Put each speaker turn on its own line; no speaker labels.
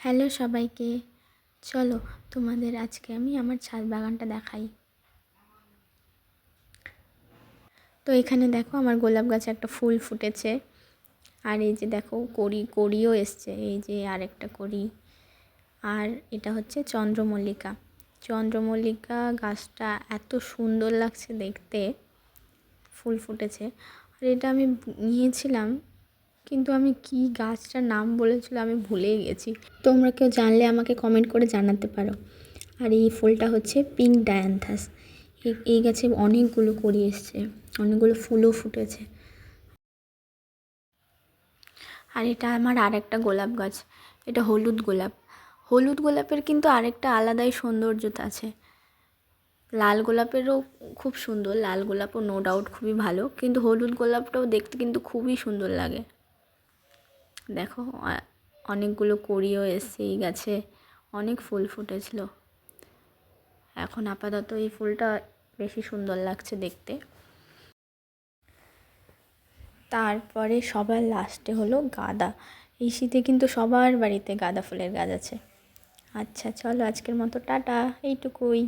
Hello সবাইকে, চলো তোমাদের আজকে আমি আমার ছাদ বাগানটা দেখাই। তো এখানে দেখো আমার গোলাপ গাছে একটা ফুল ফুটেছে, আর এই যে দেখো কড়িও এসছে, এই যে আরেকটা কড়ি। আর এটা হচ্ছে চন্দ্রমল্লিকা। চন্দ্রমল্লিকা গাছটা এত সুন্দর লাগছে দেখতে, ফুল ফুটেছে। আর এটা আমি নিয়েছিলাম, কিন্তু আমি কি গাছটার নাম বলেছিল আমি ভুলেই গেছি। তোমরা কেউ জানলে আমাকে কমেন্ট করে জানাতে পারো। আর এই ফুলটা হচ্ছে পিঙ্ক ডায়ান্থাস। এই গাছে অনেকগুলো কড়ি এসছে, অনেকগুলো ফুলও ফুটেছে। আর এটা আমার আরেকটা গোলাপ গাছ, এটা হলুদ গোলাপ। হলুদ গোলাপের কিন্তু আরেকটা আলাদাই সৌন্দর্যতা আছে। লাল গোলাপেরও খুব সুন্দর, লাল গোলাপও নো ডাউট খুবই ভালো, কিন্তু হলুদ গোলাপটাও দেখতে কিন্তু খুবই সুন্দর লাগে। দেখো অনেকগুলো কড়িও এসছে এই গাছে, অনেক ফুল ফুটেছিল। এখন আপাতত এই ফুলটা বেশি সুন্দর লাগছে দেখতে। তারপরে সবার লাস্টে হলো গাঁদা। এই শীতে কিন্তু সবার বাড়িতে গাঁদা ফুলের গাছ আছে। আচ্ছা চলো, আজকের মতো টাটা, এইটুকুই।